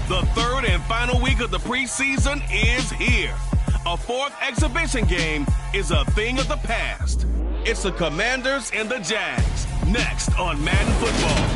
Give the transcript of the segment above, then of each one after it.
The third and final week of the preseason is here. A fourth exhibition game is a thing of the past. It's the Commanders and the Jags, next on Madden Football.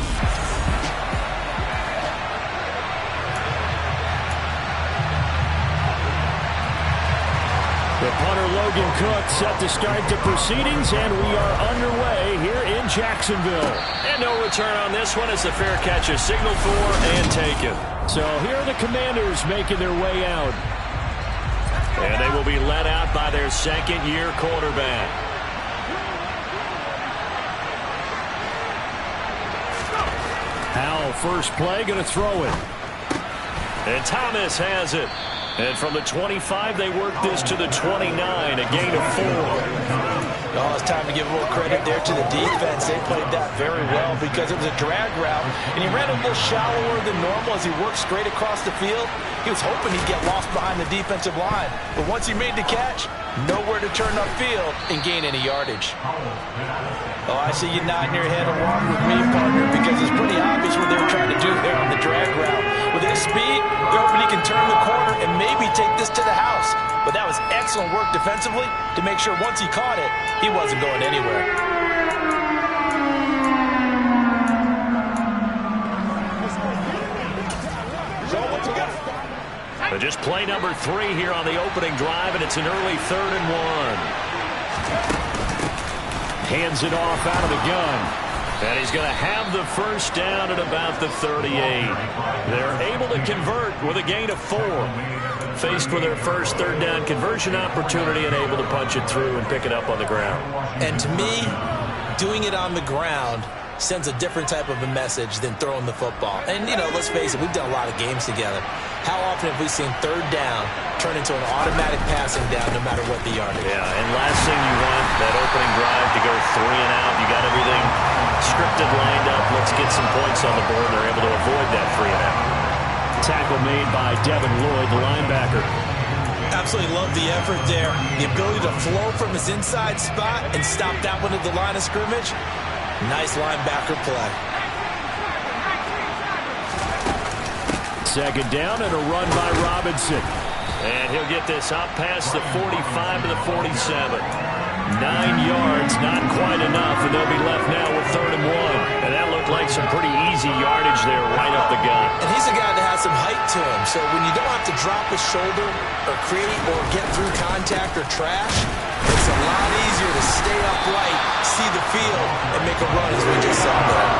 The punter Logan Cook set to start the proceedings, and we are underway here in Jacksonville. And no return on this one as the fair catch is signaled for and taken. So here are the Commanders making their way out. And they will be led out by their second-year quarterback. Howell, first play, going to throw it. And Thomas has it. And from the 25, they work this to the 29, a gain of 4. Oh, it's time to give a little credit there to the defense. They played that very well because it was a drag route, and he ran a little shallower than normal as he worked straight across the field. He was hoping he'd get lost behind the defensive line, but once he made the catch, nowhere to turn upfield and gain any yardage. Oh, I see you nodding your head along with me, partner, because it's pretty obvious what they were trying to do there on the drag route. With his speed, they're hoping he can turn the corner and maybe take this to the house. But that was excellent work defensively to make sure once he caught it, he wasn't going anywhere. But just play number 3 here on the opening drive, and it's an early 3rd and 1. Hands it off out of the gun. And he's going to have the first down at about the 38. They're able to convert with a gain of 4. Faced with their first third down conversion opportunity and able to punch it through and pick it up on the ground. And to me, doing it on the ground sends a different type of a message than throwing the football. And, you know, let's face it, we've done a lot of games together. How often have we seen third down turn into an automatic passing down no matter what the yardage? Yeah, and last thing you want, that opening drive to go 3 and out. You got everything scripted, lined up. Let's get some points on the board. They're able to avoid that 3 and out. Tackle made by Devin Lloyd, the linebacker. Absolutely love the effort there. The ability to flow from his inside spot and stop that one at the line of scrimmage. Nice linebacker play. Second down and a run by Robinson. And he'll get this up past the 45 to the 47. 9 yards, not quite enough, and they'll be left now with 3rd and 1. And that looked like some pretty easy yardage there right up the gut. And he's a guy that has some height to him, so when you don't have to drop his shoulder or create or get through contact or trash, it's a lot easier to stay upright, see the field, and make a run as we just saw there.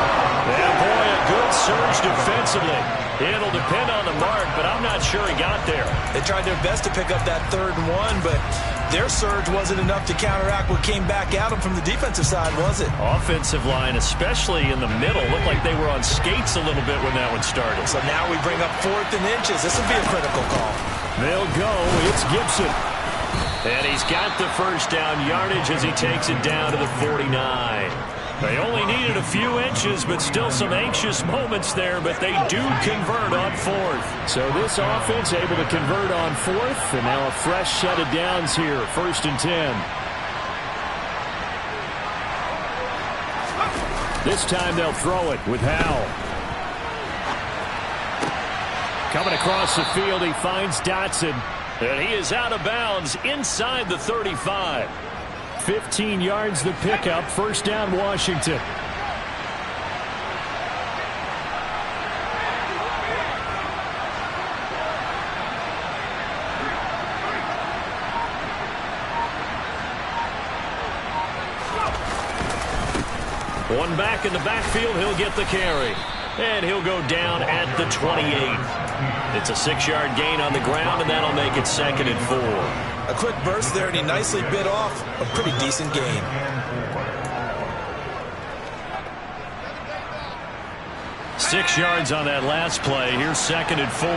Yeah, boy, a good surge defensively. It'll depend on the mark, but I'm not sure he got there. They tried their best to pick up that 3rd and 1, but their surge wasn't enough to counteract what came back at them from the defensive side, was it? Offensive line, especially in the middle, looked like they were on skates a little bit when that one started. So now we bring up 4th and inches. This will be a critical call. They'll go. It's Gibson. And he's got the first down yardage as he takes it down to the 49. They only needed a few inches, but still some anxious moments there, but they do convert on 4th. So this offense able to convert on 4th, and now a fresh set of downs here, 1st and 10. This time they'll throw it with Howell. Coming across the field, he finds Dotson. And he is out of bounds inside the 35. 15 yards the pickup. First down, Washington. One back in the backfield. He'll get the carry. And he'll go down at the 28. It's a 6-yard gain on the ground, and that'll make it 2nd and 4. A quick burst there, and he nicely bit off a pretty decent gain. Six yards on that last play. Here's 2nd and 4.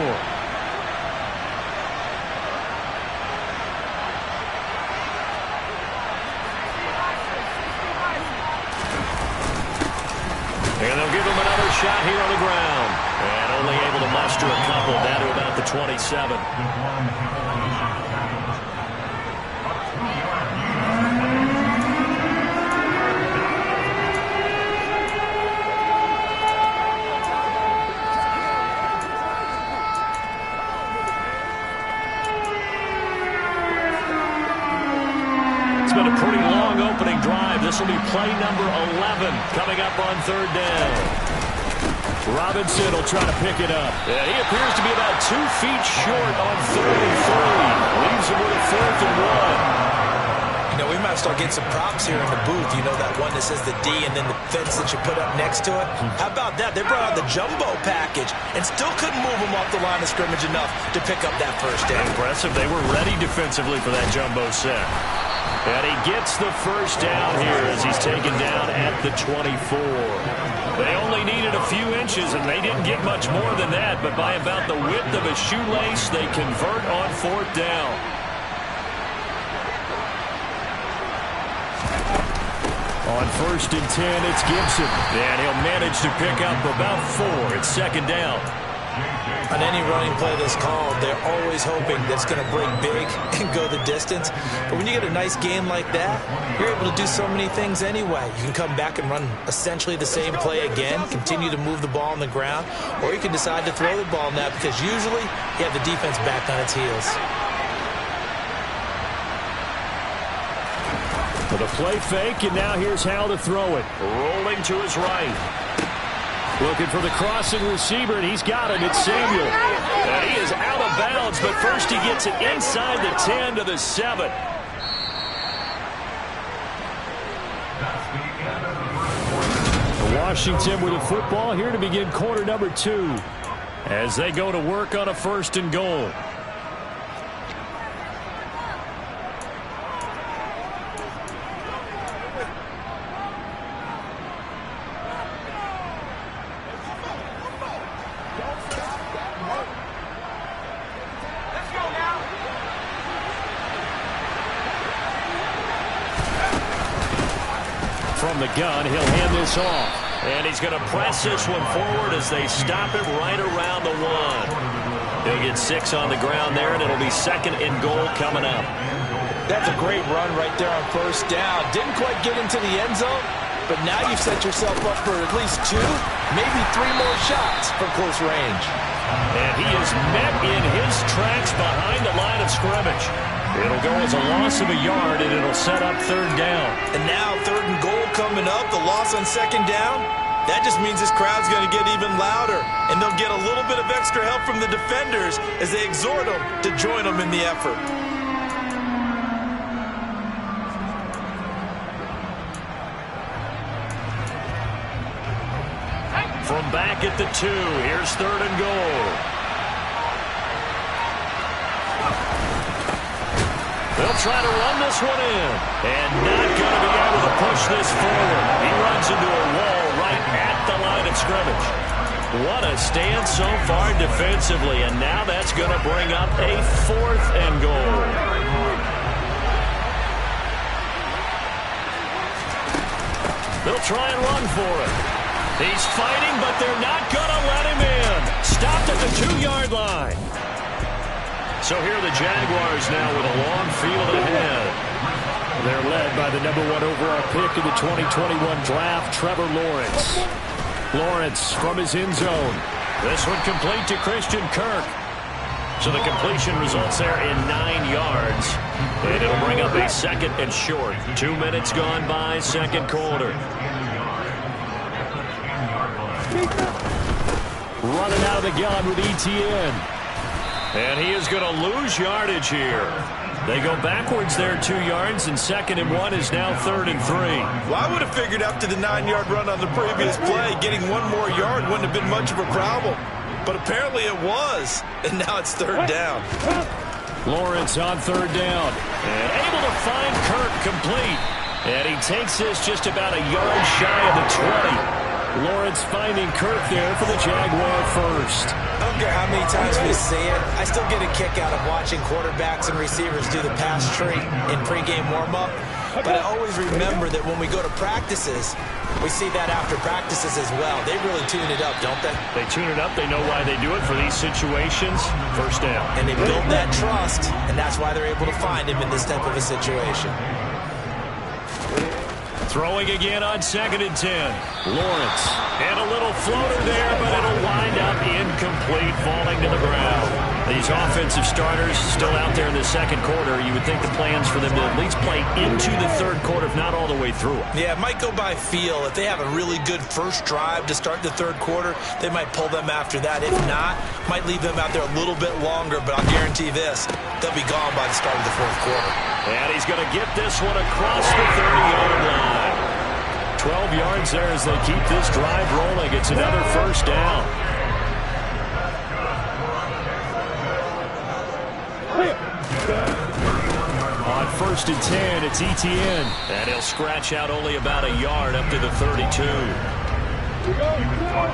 And they'll give him another shot here on the ground. And only able to muster a couple down to about the 27. been a pretty long opening drive. This will be play number 11 coming up on third down. Robinson will try to pick it up. Yeah, he appears to be about 2 feet short on 3rd and 3. Leaves him with a 4th and 1. You know, we might start getting some props here in the booth. You know, that one that says the D and then the fence that you put up next to it? How about that? They brought out the jumbo package and still couldn't move them off the line of scrimmage enough to pick up that first down. Impressive. They were ready defensively for that jumbo set. And he gets the first down here as he's taken down at the 24. They only needed a few inches, and they didn't get much more than that. But by about the width of a shoelace, they convert on 4th down. On 1st and 10, it's Gibson. And he'll manage to pick up about 4. It's 2nd down. On any running play that's called, they're always hoping that it's going to break big and go the distance. But when you get a nice game like that, you're able to do so many things anyway. You can come back and run essentially the same play again, continue to move the ball on the ground, or you can decide to throw the ball now because usually you have the defense back on its heels. For the play fake, and now here's how to throw it. Rolling to his right. Looking for the crossing receiver, and he's got it. It's Samuel. And he is out of bounds, but first he gets it inside the 10 to the 7. Washington with the football here to begin quarter number 2 as they go to work on a 1st and goal. From the gun, he'll hand this off. And he's going to press this one forward as they stop him right around the 1. He'll get 6 on the ground there, and it'll be 2nd and goal coming up. That's a great run right there on 1st down. Didn't quite get into the end zone, but now you've set yourself up for at least 2, maybe 3 more shots from close range. And he is met in his tracks behind the line of scrimmage. It'll go as a loss of a yard, and it'll set up 3rd down. And now 3rd and goal coming up, the loss on 2nd down. That just means this crowd's going to get even louder, and they'll get a little bit of extra help from the defenders as they exhort them to join them in the effort. From back at the 2, here's 3rd and goal. They'll try to run this one in. And not going to be able to push this forward. He runs into a wall right at the line of scrimmage. What a stand so far defensively. And now that's going to bring up a 4th and goal. They'll try and run for it. He's fighting, but they're not going to let him in. Stopped at the 2-yard line. So here are the Jaguars now with a long field ahead. They're led by the #1 overall pick in the 2021 draft, Trevor Lawrence. Lawrence from his end zone. This one complete to Christian Kirk. So the completion results there in 9 yards. And it'll bring up a 2nd and short. 2 minutes gone by, 2nd quarter. Running out of the gun with ETN. And he is going to lose yardage here. They go backwards there 2 yards, and 2nd and 1 is now 3rd and 3. Well, I would have figured after the 9-yard run on the previous play, getting 1 more yard wouldn't have been much of a problem. But apparently it was, and now it's 3rd down. Lawrence on 3rd down. And able to find Kirk complete. And he takes this just about a yard shy of the 20. Lawrence finding Kirk there for the Jaguar first. I don't care how many times we see it. I still get a kick out of watching quarterbacks and receivers do the pass tree in pregame warm-up. But I always remember that when we go to practices, we see that after practices as well. They really tune it up, don't they? They tune it up. They know why they do it for these situations. 1st down. And they build that trust, and that's why they're able to find him in this type of a situation. Throwing again on 2nd and 10. Lawrence. And a little floater there, but it'll wind up incomplete, falling to the ground. These offensive starters still out there in the second quarter. You would think the plans for them to at least play into the third quarter, if not all the way through it. Yeah, it might go by feel. If they have a really good first drive to start the third quarter, they might pull them after that. If not, might leave them out there a little bit longer, but I'll guarantee this, they'll be gone by the start of the fourth quarter. And he's going to get this one across the 30-yard line. 12 yards there as they keep this drive rolling. It's another first down. On 1st and 10, it's Etienne. And he'll scratch out only about a yard up to the 32.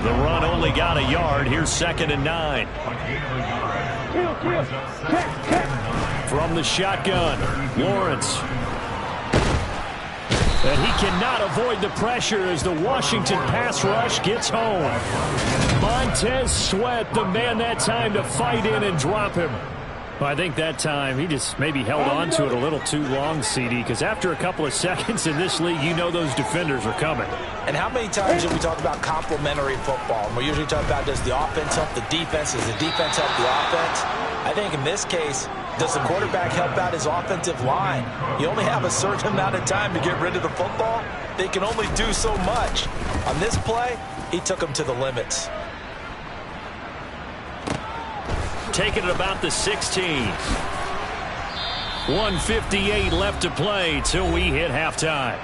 The run only got a yard. Here's 2nd and 9. From the shotgun, Lawrence. And he cannot avoid the pressure as the Washington pass rush gets home. Montez Sweat, the man that time to fight in and drop him. Well, I think that time he just maybe held on to it a little too long, CD, because after a couple of seconds in this league, you know those defenders are coming. And how many times do we talk about complementary football? And we usually talk about, does the offense help the defense? Does the defense help the offense? I think in this case, does the quarterback help out his offensive line? You only have a certain amount of time to get rid of the football. They can only do so much. On this play, he took them to the limits. Taking it about the 16. 1:58 left to play till we hit halftime.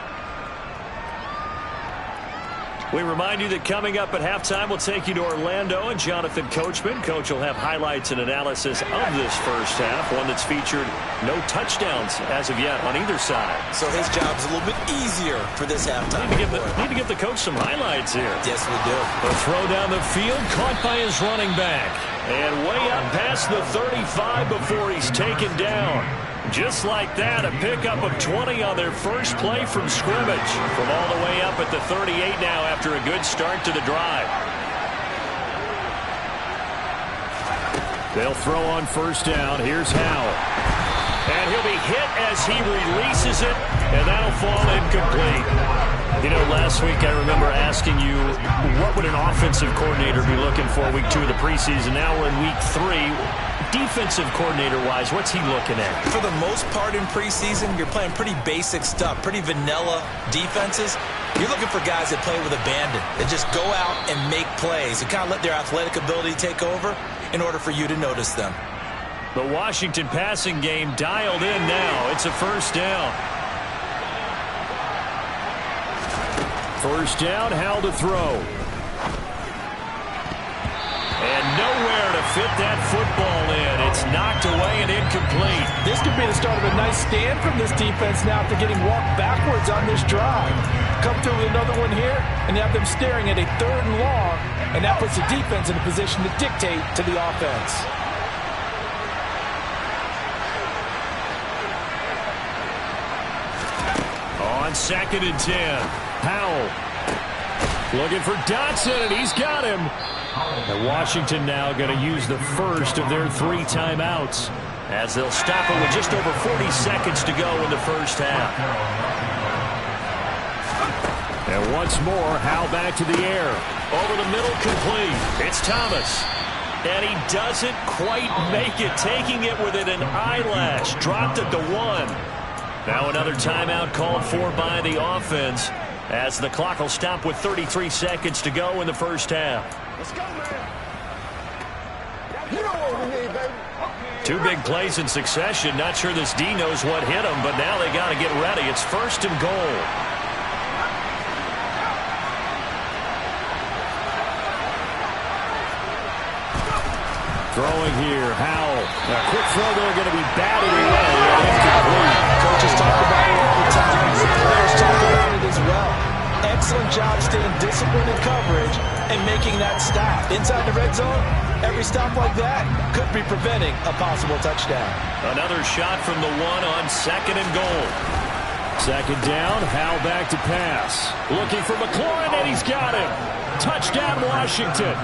We remind you that coming up at halftime, we'll take you to Orlando and Jonathan Coachman. Coach will have highlights and analysis of this first half, one that's featured no touchdowns as of yet on either side. So his job's a little bit easier for this halftime. Need to give the coach some highlights here. Yes, we do. A throw down the field, caught by his running back. And way up past the 35 before he's taken down. Just like that, a pickup of 20 on their first play from scrimmage. From all the way up at the 38 now after a good start to the drive. They'll throw on first down. Here's Howell. And he'll be hit as he releases it, and that'll fall incomplete. You know, last week I remember asking you, what would an offensive coordinator be looking for week 2 of the preseason? Now we're in week 3. Defensive coordinator-wise, what's he looking at? For the most part in preseason, you're playing pretty basic stuff, pretty vanilla defenses. You're looking for guys that play with abandon, that just go out and make plays and kind of let their athletic ability take over in order for you to notice them. The Washington passing game dialed in now. It's a first down. First down, Howell to throw. And nowhere to fit that football in. It's knocked away and incomplete. This could be the start of a nice stand from this defense now after getting walked backwards on this drive. Come through with another one here, and have them staring at a 3rd and long, and that puts the defense in a position to dictate to the offense. On 2nd and 10, Howell looking for Dotson, and he's got him. And Washington now going to use the first of their 3 timeouts as they'll stop it with just over 40 seconds to go in the first half. And once more, Howell back to the air. Over the middle, complete. It's Thomas. And he doesn't quite make it, taking it within an eyelash. Dropped at the 1. Now another timeout called for by the offense as the clock will stop with 33 seconds to go in the first half. Let's go, man. You know what we need, baby. 2 big plays in succession. Not sure this D knows what hit him, but now they got to get ready. It's 1st and goal. Throwing here, Howell. A quick throw there, going to be batted away. Coaches talk about it all the time. The players talk about it as well. Excellent job staying disciplined in coverage and making that stop. Inside the red zone, every stop like that could be preventing a possible touchdown. Another shot from the 1 on 2nd and goal. 2nd down, Howell back to pass. Looking for McLaurin, and he's got him. Touchdown, Washington.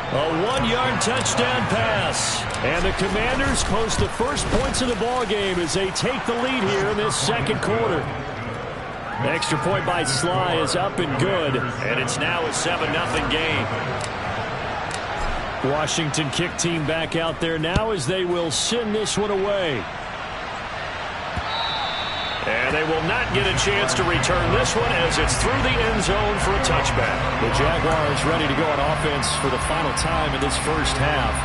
A 1-yard touchdown pass. And the Commanders post the first points of the ball game as they take the lead here in this second quarter. Extra point by Sly is up and good. And it's now a 7-0 game. Washington kick team back out there now as they will send this one away. And they will not get a chance to return this one as it's through the end zone for a touchback. The Jaguars ready to go on offense for the final time in this first half.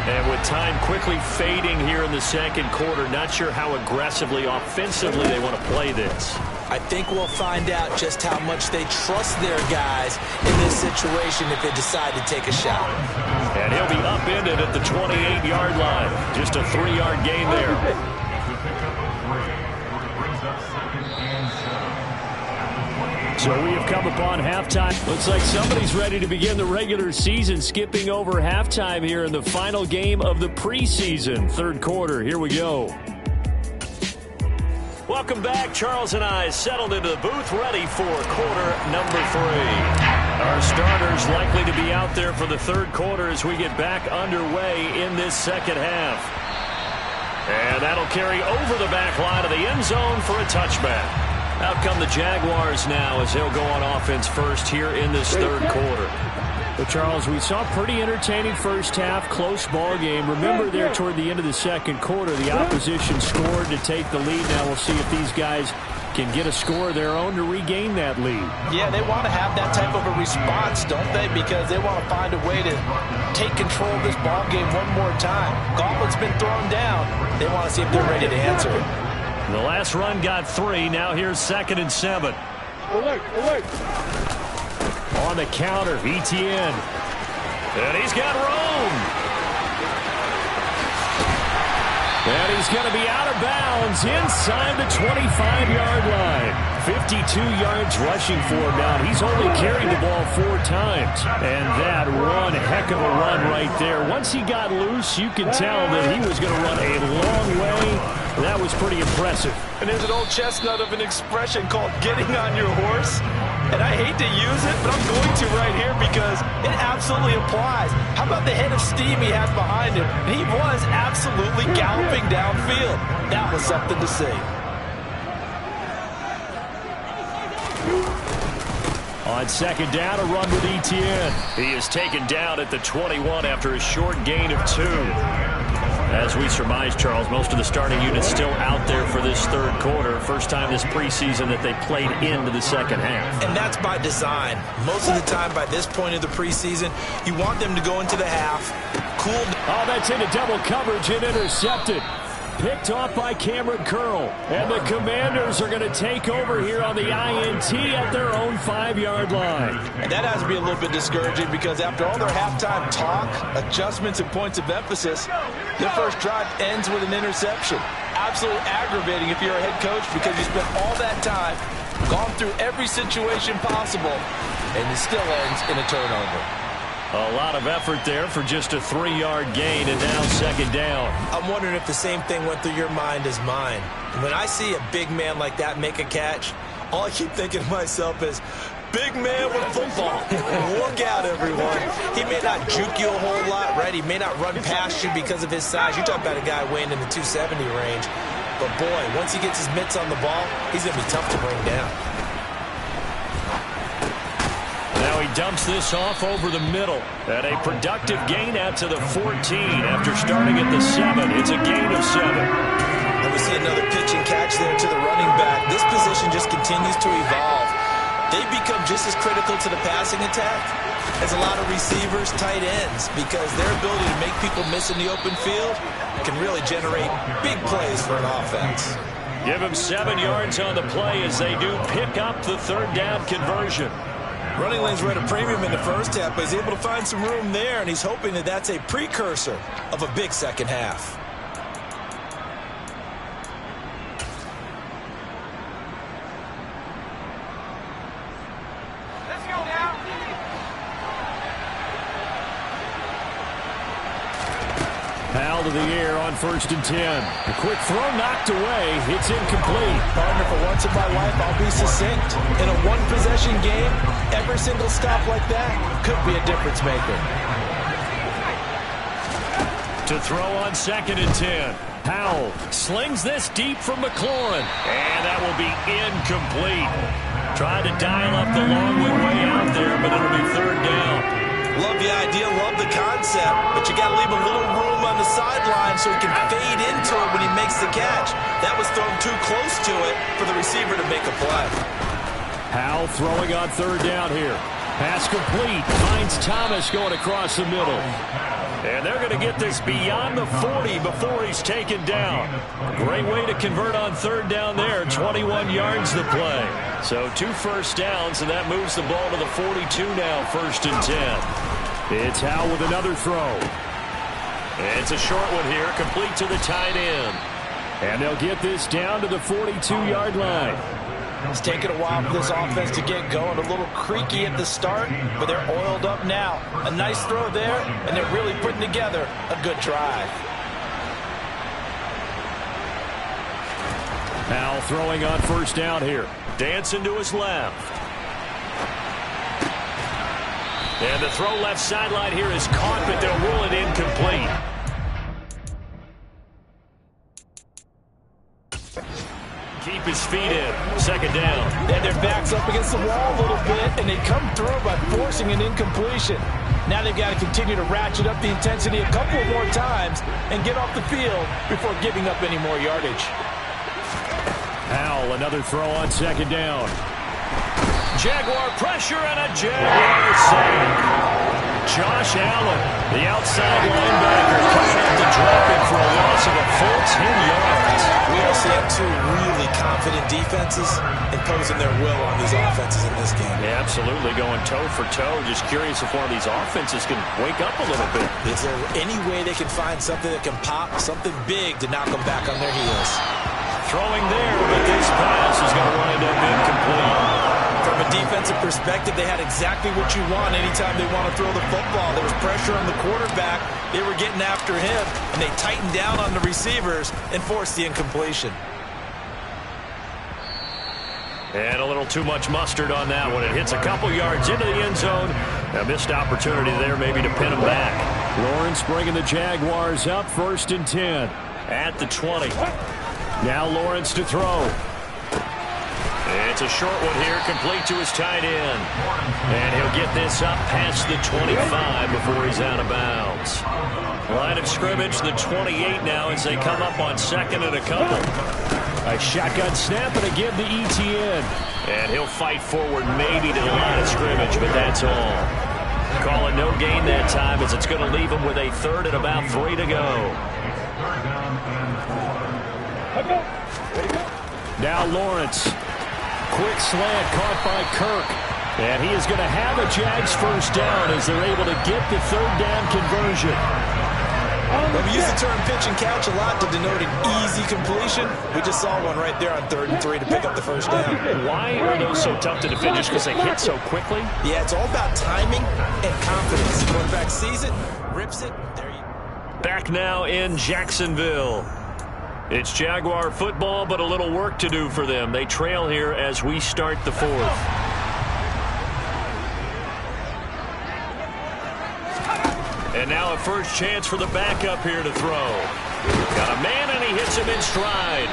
And with time quickly fading here in the second quarter, not sure how aggressively, offensively they want to play this. I think we'll find out just how much they trust their guys in this situation if they decide to take a shot. And he'll be upended at the 28-yard line. Just a 3-yard gain there. So we have come upon halftime. Looks like somebody's ready to begin the regular season, skipping over halftime here in the final game of the preseason. Third quarter, here we go. Welcome back. Charles and I settled into the booth, ready for quarter number 3. Our starters likely to be out there for the third quarter as we get back underway in this second half. And that'll carry over the back line of the end zone for a touchback. Out come the Jaguars now as they'll go on offense first here in this third quarter. Well, Charles, we saw a pretty entertaining first half, close ball game. Remember there toward the end of the second quarter, the opposition scored to take the lead. Now we'll see if these guys can get a score of their own to regain that lead. Yeah, they want to have that type of a response, don't they? Because they want to find a way to take control of this ball game one more time. Gauntlet's been thrown down. They want to see if they're ready to answer it. The last run got 3. Now here's 2nd and 7. On the counter, Etienne. And he's got room. And he's going to be out of bounds inside the 25-yard line. 52 yards rushing for him now. He's only carried the ball 4 times. And that one heck of a run right there. Once he got loose, you could tell that he was going to run a long way. That was pretty impressive. And there's an old chestnut of an expression called getting on your horse. And I hate to use it, but I'm going to right here because it absolutely applies. How about the head of steam he had behind him? And he was absolutely galloping downfield. That was something to see. On second down, a run with Etienne. He is taken down at the 21 after a short gain of 2. As we surmise, Charles, most of the starting units still out there for this third quarter. First time this preseason that they played into the second half. And that's by design. Most of the time by this point of the preseason, you want them to go into the half, cool. Oh, that's into double coverage and intercepted. Picked off by Cameron Curl. And the Commanders are going to take over here on the INT at their own 5-yard line. And that has to be a little bit discouraging because after all their halftime talk, adjustments, and points of emphasis, their first drive ends with an interception. Absolutely aggravating if you're a head coach because you spent all that time, gone through every situation possible, and it still ends in a turnover. A lot of effort there for just a 3-yard gain, and now second down. I'm wondering if the same thing went through your mind as mine. When I see a big man like that make a catch, all I keep thinking to myself is, big man with football. Look out, everyone. He may not juke you a whole lot, right? He may not run past you because of his size. You're talking about a guy weighing in the 270 range. But, boy, once he gets his mitts on the ball, he's going to be tough to bring down. Now he dumps this off over the middle. And a productive gain out to the 14 after starting at the 7. It's a gain of 7. And we see another pitch and catch there to the running back. This position just continues to evolve. They become just as critical to the passing attack as a lot of receivers, tight ends, because their ability to make people miss in the open field can really generate big plays for an offense. Give him 7 yards on the play as they do pick up the third down conversion. Running lanes were at a premium in the first half, but he's able to find some room there, and he's hoping that that's a precursor of a big second half. Let's go now. Powell to the air on 1st and 10. A quick throw knocked away. It's incomplete. Partner, for once in my life, I'll be succinct. In a one-possession game, every single stop like that could be a difference maker. To throw on 2nd and 10. Powell slings this deep from McLaurin. And that will be incomplete. Tried to dial up the long way out there, but it'll be third down. Love the idea, love the concept, but you got to leave a little room on the sideline so he can fade into it when he makes the catch. That was thrown too close to it for the receiver to make a play. Howell throwing on third down here. Pass complete. Finds Thomas going across the middle. And they're going to get this beyond the 40 before he's taken down. Great way to convert on third down there. 21 yards the play. So 2 first downs, and that moves the ball to the 42 now, 1st and 10. It's Howell with another throw. It's a short one here, complete to the tight end. And they'll get this down to the 42-yard line. It's taken a while for this offense to get going. A little creaky at the start, but they're oiled up now. A nice throw there, and they're really putting together a good drive. Howell throwing on first down here. Dancing to his left. And the throw left sideline here is caught, but they'll rule it incomplete. Keep his feet in. 2nd down. And their back's up against the wall a little bit, and they come through by forcing an incompletion. Now they've got to continue to ratchet up the intensity a couple more times and get off the field before giving up any more yardage. Howell, another throw on 2nd down. Jaguar pressure and a Jaguar sack. Josh Allen, the outside linebacker, coming out to drop him for a loss of a full 10 yards. We also have 2 really confident defenses imposing their will on these offenses in this game. Yeah, absolutely, going toe for toe. Just curious if one of these offenses can wake up a little bit. Is there any way they can find something that can pop, something big to knock them back on their heels? Throwing there, but this pass is going to wind up incomplete. From a defensive perspective, they had exactly what you want anytime they want to throw the football. There was pressure on the quarterback. They were getting after him, and they tightened down on the receivers and forced the incompletion. And a little too much mustard on that one. It hits a couple yards into the end zone. A missed opportunity there maybe to pin him back. Lawrence bringing the Jaguars up, 1st and 10. At the 20. Now Lawrence to throw. It's a short one here, complete to his tight end. And he'll get this up past the 25 before he's out of bounds. Line of scrimmage, the 28 now as they come up on 2nd and a couple. A shotgun snap and a give to ETN. And he'll fight forward maybe to the line of scrimmage, but that's all. Call it no gain that time as it's going to leave him with a 3rd and about 3 to go. Now Lawrence. Quick slant caught by Kirk. And he is going to have a Jags first down as they're able to get the 3rd down conversion. Well, we use the term pitch and catch a lot to denote an easy completion. We just saw one right there on 3rd and 3 to pick up the first down. Why are those so tough to defend? Just because they hit so quickly? Yeah, it's all about timing and confidence. The quarterback sees it, rips it, there you go. Back now in Jacksonville. It's Jaguar football, but a little work to do for them. They trail here as we start the 4th. And now a first chance for the backup here to throw. Got a man, and he hits him in stride.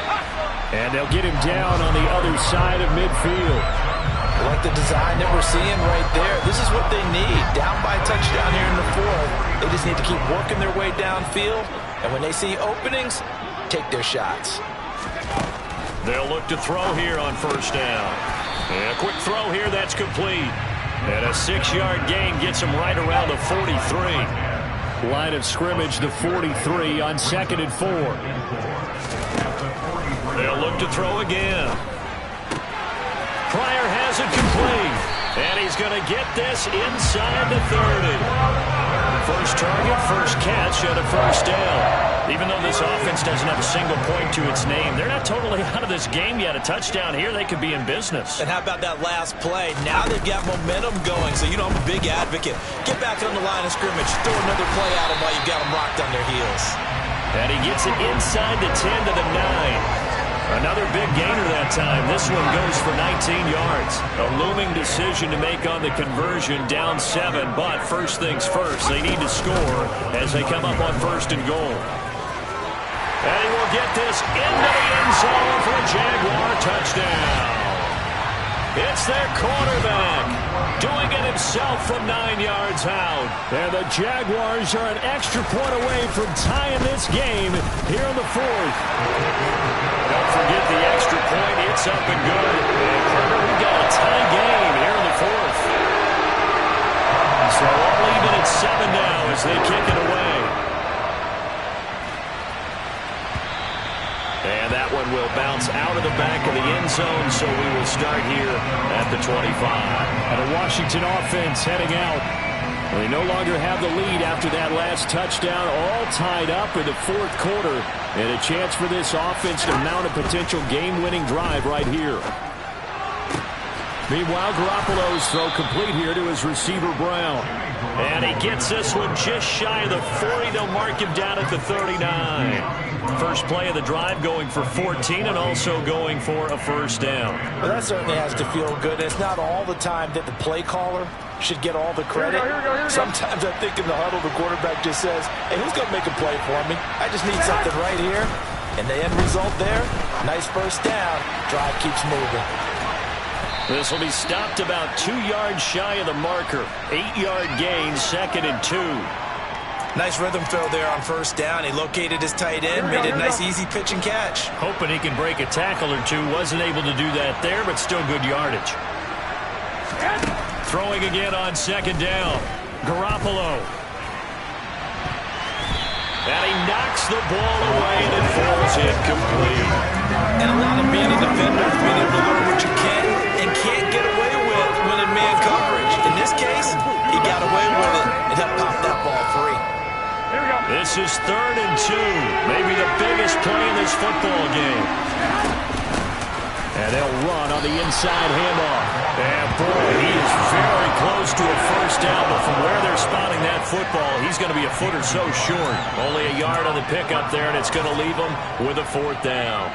And they'll get him down on the other side of midfield. I like the design that we're seeing right there. This is what they need. Down by a touchdown here in the 4th. They just need to keep working their way downfield. And when they see openings, take their shots. They'll look to throw here on first down. And a quick throw here, that's complete. And a 6-yard gain gets him right around the 43. Line of scrimmage, the 43 on 2nd and 4. They'll look to throw again. Pryor has it complete. And he's going to get this inside the 30. First target, first catch, and a first down. Even though this offense doesn't have a single point to its name, they're not totally out of this game yet. A touchdown here, they could be in business. And how about that last play? Now they've got momentum going, so you know I'm a big advocate. Get back on the line of scrimmage. Throw another play at them while you've got them rocked on their heels. And he gets it inside the 10 to the 9. Another big gainer that time. This one goes for 19 yards. A looming decision to make on the conversion, down 7. But first things first, they need to score as they come up on 1st and goal. And he will get this into the end zone for a Jaguar touchdown. It's their quarterback doing it himself from 9 yards out. And the Jaguars are an extra point away from tying this game here in the fourth. Don't forget the extra point. It's up and good. And Carter, we got a tie game here in the fourth. So all even at 7 now as they kick it away. And that one will bounce out of the back of the end zone, so we will start here at the 25. And a Washington offense heading out. They no longer have the lead after that last touchdown, all tied up in the fourth quarter. And a chance for this offense to mount a potential game-winning drive right here. Meanwhile, Garoppolo's throw complete here to his receiver, Brown. And he gets this one just shy of the 40. They'll mark him down at the 39. First play of the drive going for 14 and also going for a first down. Well, that certainly has to feel good. It's not all the time that the play caller should get all the credit. Sometimes I think in the huddle the quarterback just says, hey, who's going to make a play for me? I just need something right here. And the end result there, nice first down. Drive keeps moving. This will be stopped about 2 yards shy of the marker. 8-yard gain, 2nd and 2. Nice rhythm throw there on first down. He located his tight end, made it a nice easy pitch and catch. Hoping he can break a tackle or two. Wasn't able to do that there, but still good yardage. Throwing again on 2nd down. Garoppolo. And he knocks the ball away and it falls incomplete. And a lot of being a defender is being able to learn what you can and can't get away with when in man coverage. In this case, he got away with it and helped pop that ball free. This is 3rd and 2. Maybe the biggest play in this football game. And they'll run on the inside handoff. And boy, he is very close to a first down, but from where they're spotting that football, he's going to be a foot or so short. Only a yard on the pickup there, and it's going to leave him with a 4th down.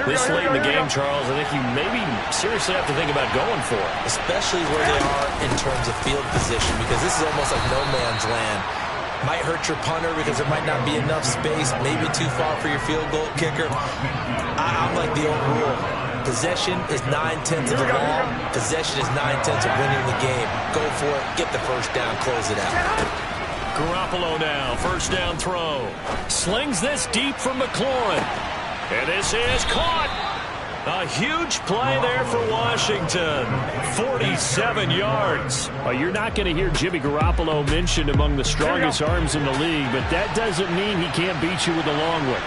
This late in the game, Charles, I think you maybe seriously have to think about going for it. Especially where they are in terms of field position, because this is almost like no man's land. Might hurt your punter because there might not be enough space, maybe too far for your field goal kicker. I'm like the old rule. Possession is 9/10 of the law. Possession is 9/10 of winning the game. Go for it. Get the first down. Close it out. Garoppolo now. First down throw. Slings this deep from McLaurin. And this is caught. A huge play there for Washington. 47 yards. Well, you're not going to hear Jimmy Garoppolo mentioned among the strongest arms in the league, but that doesn't mean he can't beat you with a long one.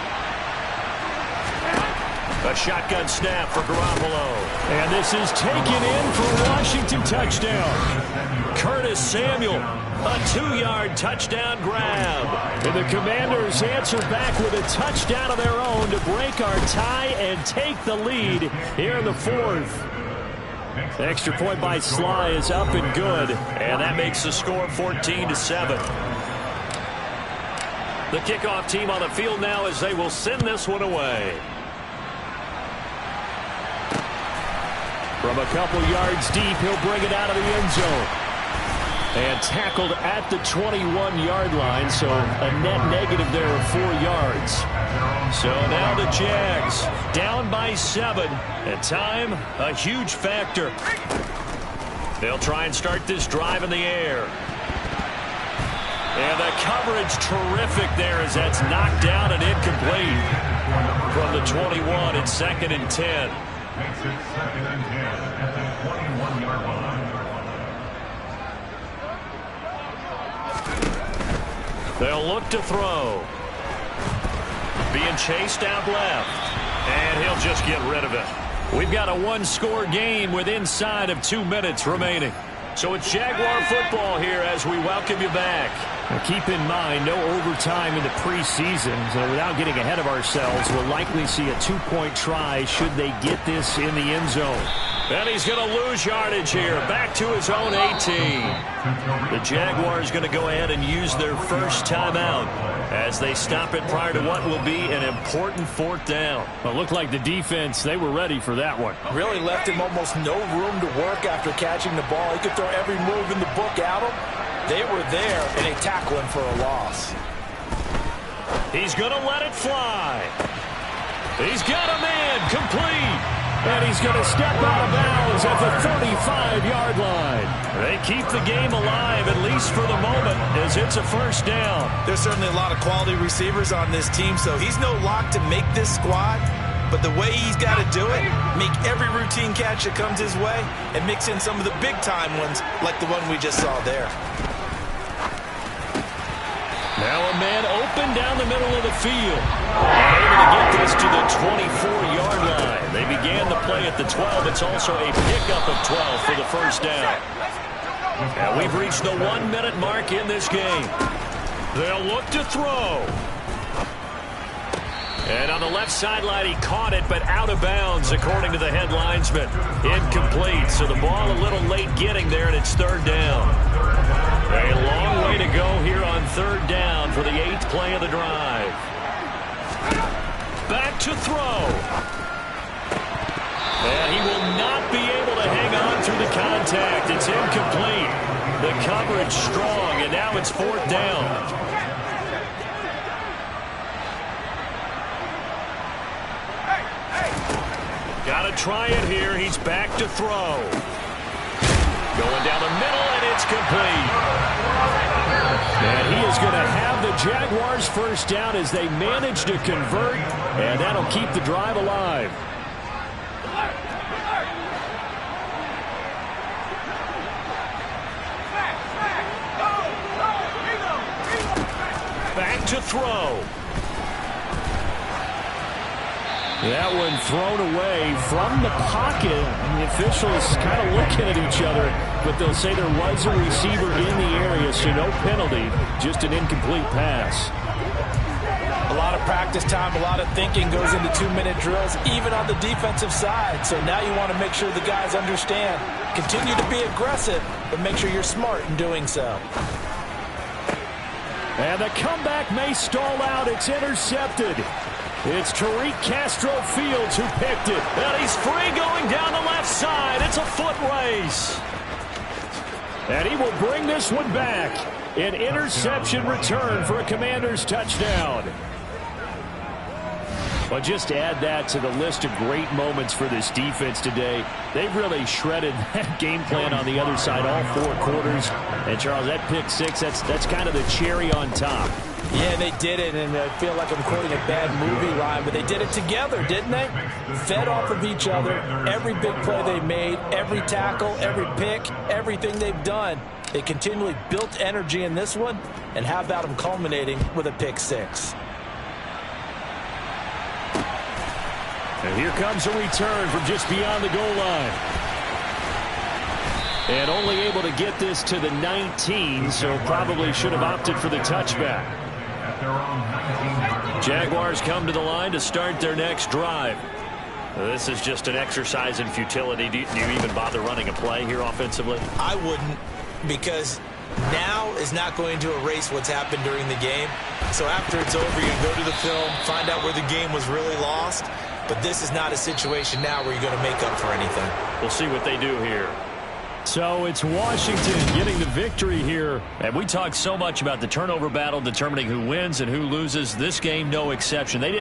A shotgun snap for Garoppolo. And this is taken in for a Washington touchdown. Curtis Samuel, a 2-yard touchdown grab. And the Commanders answer back with a touchdown of their own to break our tie and take the lead here in the fourth. The extra point by Sly is up and good. And that makes the score 14-7. The kickoff team on the field now as they will send this one away. From a couple yards deep, he'll bring it out of the end zone. And tackled at the 21-yard line, so a net negative there of 4 yards. So now the Jags down by 7. And time, a huge factor. They'll try and start this drive in the air. And the coverage terrific there as that's knocked down and incomplete. From the 21, it's 2nd and 10. They'll look to throw. Being chased out left. And he'll just get rid of it. We've got a 1-score game with inside of 2 minutes remaining. So it's Jaguar football here as we welcome you back. Now keep in mind, no overtime in the preseason. So without getting ahead of ourselves, we'll likely see a 2-point try should they get this in the end zone. And he's going to lose yardage here. Back to his own 18. The Jaguars going to go ahead and use their first timeout as they stop it prior to what will be an important 4th down. Well, it looked like the defense, they were ready for that one. Really left him almost no room to work after catching the ball. He could throw every move in the book at him. They were there, and they tackle him for a loss. He's going to let it fly. He's got a man complete. And he's going to step out of bounds at the 35-yard line. They keep the game alive, at least for the moment, as it's a first down. There's certainly a lot of quality receivers on this team, so he's no lock to make this squad. But the way he's got to do it, make every routine catch that comes his way, and mix in some of the big-time ones like the one we just saw there. Now a man open down the middle of the field. Able to get this to the 24-yard line. They began the play at the 12. It's also a pickup of 12 for the first down. And we've reached the 1-minute mark in this game. They'll look to throw. And on the left sideline, he caught it, but out of bounds, according to the head linesman. Incomplete, so the ball a little late getting there, and it's third down. A long way to go here on third down for the 8th play of the drive. Back to throw. And he will not be able to hang on through the contact. It's incomplete. The coverage strong, and now it's fourth down. Got to try it here. He's back to throw. Going down the middle, and it's complete. And he is going to have the Jaguars first down as they manage to convert, and that'll keep the drive alive. Back to throw. That one thrown away from the pocket. The officials kind of looking at each other, but they'll say there was a receiver in the area, so no penalty, just an incomplete pass. A lot of practice time, a lot of thinking goes into 2-minute drills, even on the defensive side. So now you want to make sure the guys understand. Continue to be aggressive, but make sure you're smart in doing so. And the comeback may stall out. It's intercepted. It's Tariq Castro-Fields who picked it. And he's free going down the left side. It's a foot race. And he will bring this one back. An interception return for a Commanders touchdown. But just to add that to the list of great moments for this defense today, they've really shredded that game plan on the other side all 4 quarters. And, Charles, that pick six, that's kind of the cherry on top. Yeah, they did it, and I feel like I'm quoting a bad movie line, but they did it together, didn't they? Fed off of each other, every big play they made, every tackle, every pick, everything they've done. They continually built energy in this one, and how about them culminating with a pick six? And here comes a return from just beyond the goal line. And only able to get this to the 19, so probably should have opted for the touchback. Jaguars come to the line to start their next drive. This is just an exercise in futility. Do you even bother running a play here offensively? I wouldn't, because now is not going to erase what's happened during the game. So after it's over, you go to the film, find out where the game was really lost. But this is not a situation now where you're going to make up for anything. We'll see what they do here. So it's Washington getting the victory here. And we talked so much about the turnover battle determining who wins and who loses. This game, no exception. They didn't